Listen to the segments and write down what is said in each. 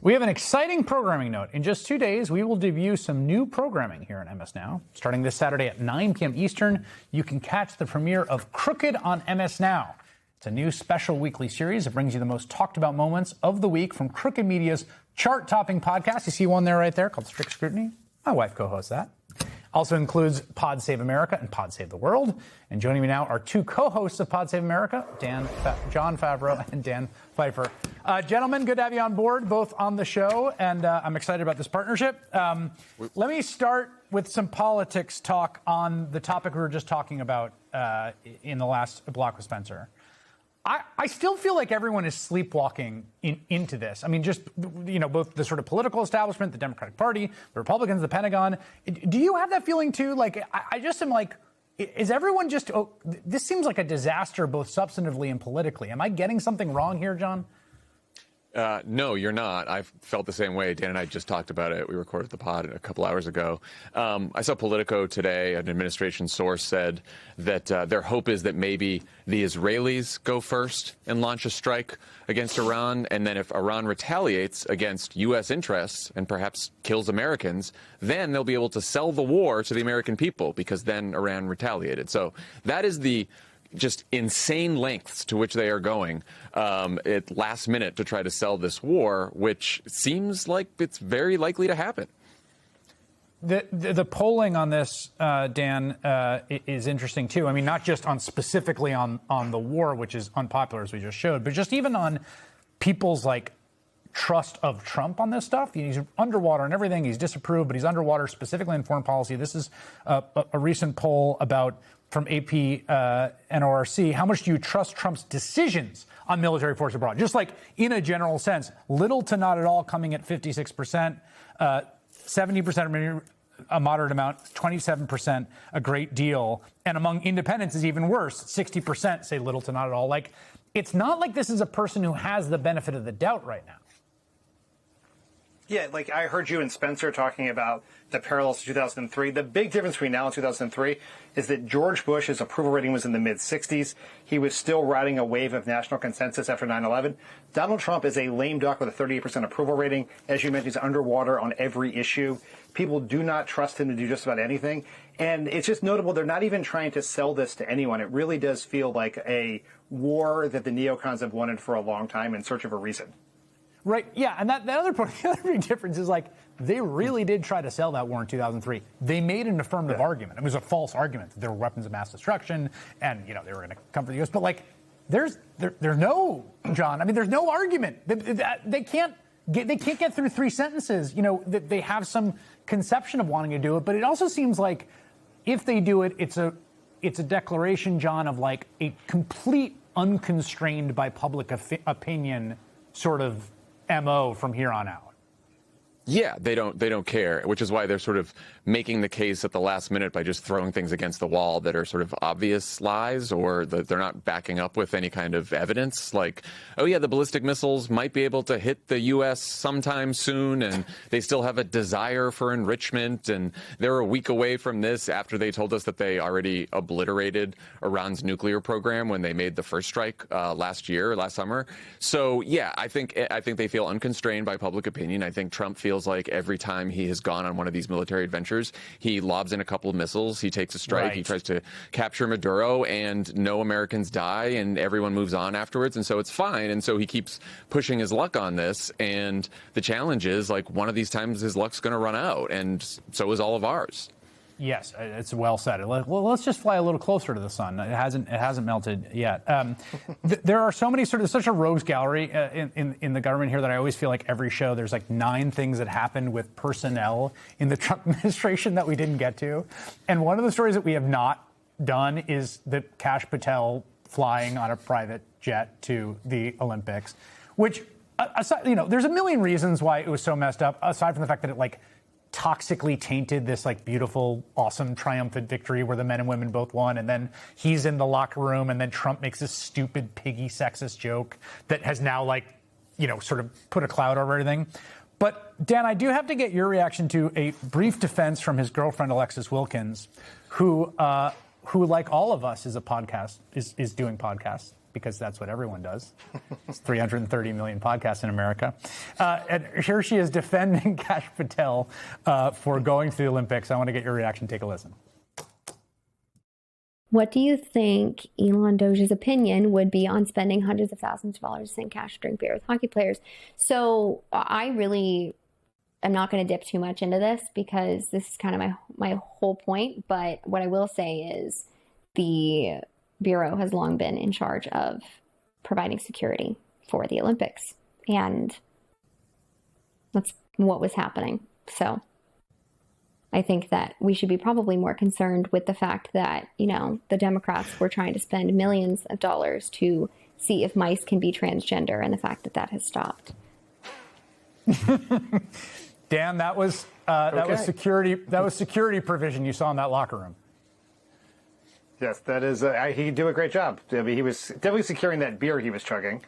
We have an exciting programming note. In just 2 days, we will debut some new programming here on MS Now. Starting this Saturday at 9 p.m. Eastern, you can catch the premiere of Crooked on MS Now. It's a new special weekly series that brings you the most talked about moments of the week from Crooked Media's chart-topping podcast. You see one there right there called Strict Scrutiny. My wife co-hosts that. Also includes Pod Save America and Pod Save the World. And joining me now are two co-hosts of Pod Save America, Jon Favreau and Dan Pfeiffer. Gentlemen, good to have you on board, both on the show, and I'm excited about this partnership. Let me start with some politics talk on the topic we were just talking about in the last block with Spencer. I still feel like everyone is sleepwalking into this. I mean, just, you know, both the sort of political establishment, the Democratic Party, the Republicans, the Pentagon. Do you have that feeling, too? Like, I just am like, is everyone just, this seems like a disaster, both substantively and politically. Am I getting something wrong here, John? No, you're not. I've felt the same way. Dan and I just talked about it. We recorded the pod a couple hours ago. I saw Politico today. An administration source said that their hope is that maybe the Israelis go first and launch a strike against Iran. And then if Iran retaliates against U.S. interests and perhaps kills Americans, then they'll be able to sell the war to the American people because then Iran retaliated. So that is the just insane lengths to which they are going at last minute to try to sell this war, which seems like it's very likely to happen. The polling on this, Dan, is interesting, too. I mean, not just on specifically on the war, which is unpopular, as we just showed, but just even on people's, like, trust of Trump on this stuff. He's underwater and everything. He's disapproved, but he's underwater specifically in foreign policy. This is a recent poll from AP NORC. How much do you trust Trump's decisions on military force abroad? Just like in a general sense, little to not at all, coming at 56%, 70% a moderate amount, 27% a great deal. And among independents is even worse. 60% say little to not at all. Like, it's not like this is a person who has the benefit of the doubt right now. Yeah, like I heard you and Spencer talking about the parallels to 2003. The big difference between now and 2003 is that George Bush's approval rating was in the mid-60s. He was still riding a wave of national consensus after 9/11. Donald Trump is a lame duck with a 38% approval rating. As you mentioned, he's underwater on every issue. People do not trust him to do just about anything. And it's just notable they're not even trying to sell this to anyone. It really does feel like a war that the neocons have wanted for a long time in search of a reason. Right. Yeah. And that other point, the other big difference is, like, they really did try to sell that war in 2003. They made an affirmative argument. It was a false argument that there were weapons of mass destruction and, you know, they were going to come for the U.S. But, like, there's no, John, I mean, there's no argument. They can't get through three sentences. You know, they have some conception of wanting to do it. But it also seems like if they do it, it's a declaration, John, of, like, a complete unconstrained by public opinion sort of MO from here on out. Yeah, they don't care, which is why they're sort of making the case at the last minute by just throwing things against the wall that are sort of obvious lies, or that they're not backing up with any kind of evidence. Like, oh yeah, the ballistic missiles might be able to hit the U.S. sometime soon, and they still have a desire for enrichment, and they're a week away from this after they told us that they already obliterated Iran's nuclear program when they made the first strike last summer. So yeah, I think they feel unconstrained by public opinion. I think Trump feels like every time he has gone on one of these military adventures, he lobs in a couple of missiles, he takes a strike, right. He tries to capture Maduro, and no Americans die, and everyone moves on afterwards, and so it's fine. And so he keeps pushing his luck on this, and the challenge is, like, one of these times his luck's going to run out, and so is all of ours. Yes, it's well said. Well, let's just fly a little closer to the sun. It hasn't melted yet. There are so many such a rogues gallery in the government here that I always feel like every show there's like 9 things that happened with personnel in the Trump administration that we didn't get to. And one of the stories that we have not done is the Kash Patel flying on a private jet to the Olympics, which, aside, you know, there's a million reasons why it was so messed up, aside from the fact that it, like, toxically tainted this, like, beautiful, awesome, triumphant victory where the men and women both won. And then he's in the locker room, and then Trump makes this stupid, piggy, sexist joke that has now, like, you know, sort of put a cloud over everything. But, Dan, I do have to get your reaction to a brief defense from his girlfriend, Alexis Wilkins, who, like all of us, is doing podcasts. because that's what everyone does. It's 330 million podcasts in America. And here she is defending Kash Patel for going to the Olympics. I want to get your reaction. Take a listen. What do you think Elon Doge's opinion would be on spending hundreds of thousands of dollars to send Kash to drink beer with hockey players? So I really am not going to dip too much into this because this is kind of my whole point. But what I will say is the Bureau has long been in charge of providing security for the Olympics. And that's what was happening. So I think that we should be probably more concerned with the fact that, you know, the Democrats were trying to spend millions of dollars to see if mice can be transgender, and the fact that that has stopped. Dan, that was security. That was security provision you saw in that locker room. Yes, that is. He do a great job. I mean, he was definitely securing that beer he was chugging,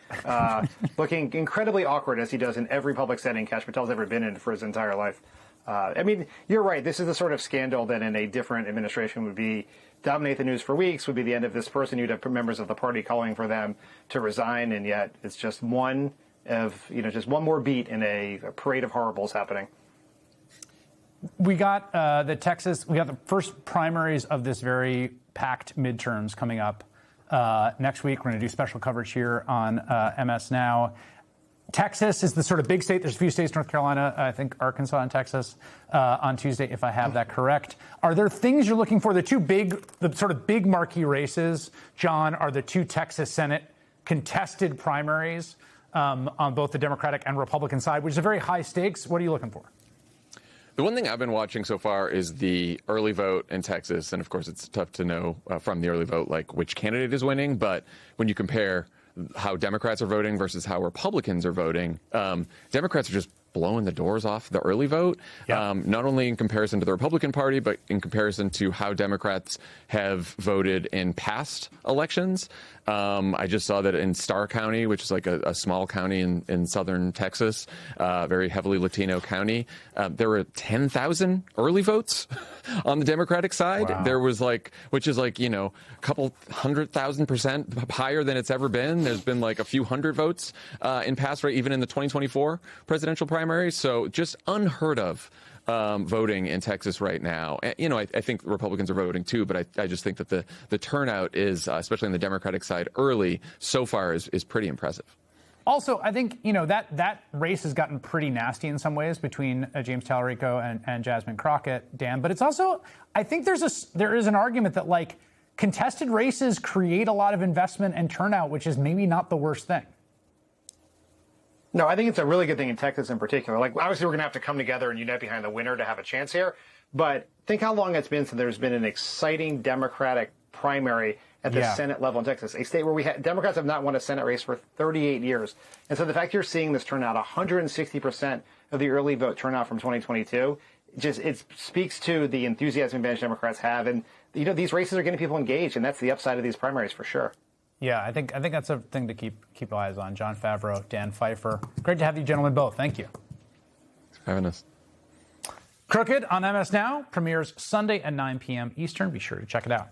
looking incredibly awkward as he does in every public setting Kash Patel's ever been in for his entire life. I mean, you're right. This is the sort of scandal that in a different administration would dominate the news for weeks, would be the end of this person. You'd have members of the party calling for them to resign, and yet it's just just one more beat in a parade of horribles happening. We got we got the first primaries of this very packed midterms coming up next week. We're going to do special coverage here on MS Now. Texas is the sort of big state. There's a few states, North Carolina, I think Arkansas and Texas on Tuesday, if I have that correct. Are there things you're looking for? The sort of big marquee races, John, are the two Texas Senate contested primaries on both the Democratic and Republican side, which is a very high stakes. What are you looking for? The one thing I've been watching so far is the early vote in Texas. And of course, it's tough to know from the early vote, like which candidate is winning. But when you compare how Democrats are voting versus how Republicans are voting, Democrats are just blowing the doors off the early vote, not only in comparison to the Republican Party, but in comparison to how Democrats have voted in past elections. I just saw that in Starr County, which is like a small county in southern Texas, very heavily Latino county, there were 10,000 early votes on the Democratic side. Wow. There was which is a couple 100,000% higher than it's ever been. There's been like a few hundred votes in past, right, even in the 2024 presidential primary. So just unheard of voting in Texas right now. I think Republicans are voting too, but I just think that the turnout is, especially on the Democratic side early, so far is pretty impressive. Also, I think, that race has gotten pretty nasty in some ways between James Talarico and Jasmine Crockett, Dan. But it's also, I think there is an argument that, contested races create a lot of investment and turnout, which is maybe not the worst thing. No, I think it's a really good thing in Texas in particular. Obviously, we're going to have to come together and unite behind the winner to have a chance here. But think how long it's been since there's been an exciting Democratic primary at the Senate level in Texas, a state where Democrats have not won a Senate race for 38 years. And so the fact you're seeing this turnout, 160% of the early vote turnout from 2022, it speaks to the enthusiasm advantage Democrats have. And, these races are getting people engaged, and that's the upside of these primaries for sure. Yeah, I think that's a thing to keep eyes on. Jon Favreau, Dan Pfeiffer. Great to have you gentlemen both. Thank you. Thanks for having us. Crooked on MS Now premieres Sunday at 9 p.m. Eastern. Be sure to check it out.